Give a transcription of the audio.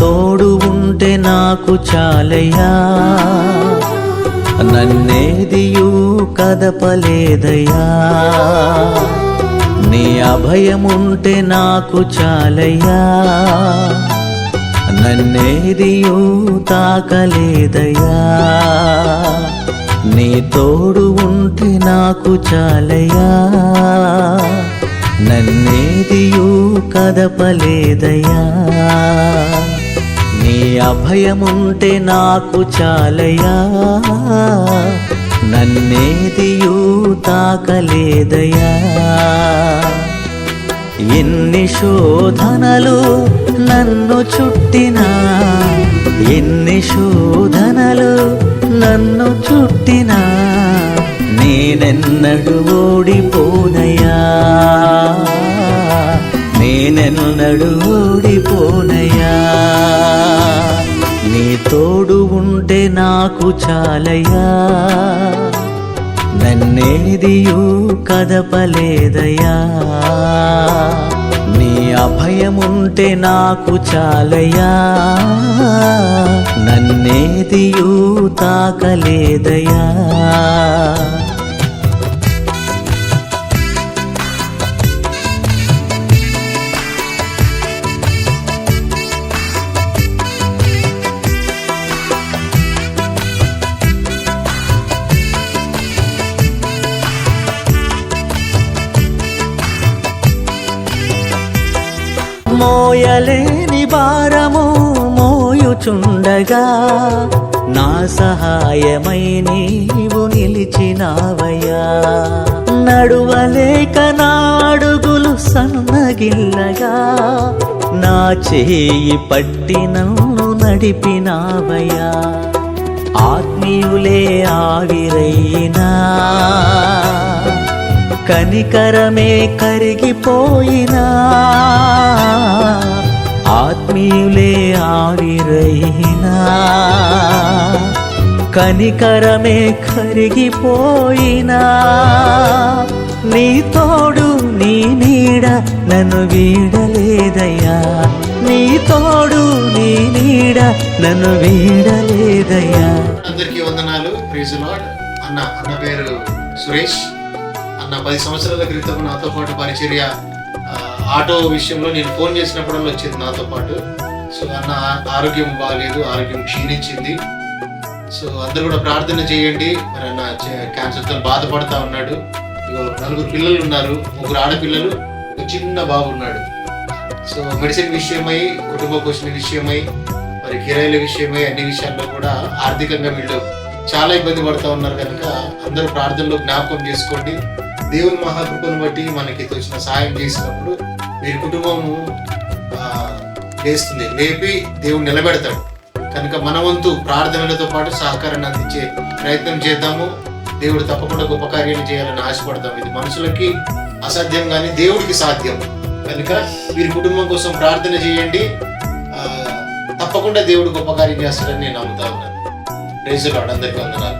తోడు ఉంటే నాకు చాలయ్యా, నన్నేదియూ కదపలేదయ్యా. నీ అభయముంటే నాకు చాలయ్యా, నన్నేదియూ తాకలేదయ్యా. నీ తోడు ఉంటే నాకు చాలయ్యా, నన్నేదియూ కదపలేదయ్యా. నీ అభయముంటే నాకు చాలయ్యా, నన్నేదియూ తాకలేదయ్యా. ఎన్ని శోధనలు నన్ను చుట్టినా, ఎన్ని శోధనలు నన్ను చుట్టినా, నేనెన్నడూ ఓడిపోనయ్యా, నేనెన్నడూ ఓడిపోనయ్యా. నీ తోడు ఉంటే నాకు చాలయ్యా, నన్నేదియూ కదపలేదయ్యా. నీ అభయముంటే నాకు చాలయ్యా, నన్నేదియూ తాకలేదయ్యా. మోయలేని భారము మోయుచుండగా, నా సహాయమై నీవు నిలిచినావయ్యా. నడువలేక నా అడుగులు సన్నగిల్లగా, నా చేయి పట్టి నన్ను నడిపినావయ్యా. ఆత్మీయులే ఆవిరైనా, కనికరమే కరిగిపోయినా, ఆత్మీయులే ఆవిరైనా, కనికరమే కరిగిపోయినా, నీ తోడు నీ నీడ నన్ను వీడలేదయ్యా. నీ తోడు నీ నీడ నన్ను వీడలేదయ్యా. అందరికీ వందనాలు. Praise lord. అన్న పేరు సురేష్. అన్న 10 సంవత్సరాల క్రితం నాతో పాటు పరిచర్య ఆటో విషయంలో నేను ఫోన్ చేసినప్పుడల్లా వచ్చింది నాతో పాటు. సో అన్న ఆరోగ్యం బాగాలేదు, ఆరోగ్యం క్షీణించింది. సో అందరూ కూడా ప్రార్థన చేయండి. మరి అన్న క్యాన్సర్తో బాధపడతా ఉన్నాడు. 4 పిల్లలు ఉన్నారు, 3 ఆడపిల్లలు, ఒక చిన్న బాబు ఉన్నాడు. సో మెడిసిన్ విషయమై, కుటుంబ పోషణ విషయమై, మరి కిరాయిల విషయమై, అన్ని విషయాల్లో కూడా ఆర్థికంగా వీళ్ళు చాలా ఇబ్బంది పడుతూ ఉన్నారు. కనుక అందరూ ప్రార్థనలో జ్ఞాపకం చేసుకోండి. దేవుని మహాకృపను బట్టి మనకి తోచిన సాయం చేసినప్పుడు వీరి కుటుంబము లేస్తుంది, లేపి దేవుడు నిలబెడతాడు. కనుక మన వంతు ప్రార్థనలతో పాటు సహకారాన్ని అందించే ప్రయత్నం చేద్దాము. దేవుడు తప్పకుండా గొప్ప కార్యాలు చేయాలని ఆశపడతాం. ఇది మనుషులకి అసాధ్యం కానీ దేవుడికి సాధ్యం. కనుక వీరి కుటుంబం కోసం ప్రార్థన చేయండి. తప్పకుండా దేవుడు గొప్ప కార్యం చేస్తాడని నేను నమ్ముతా ఉన్నాను. Praise the lord. అందరికీ వందనాలు.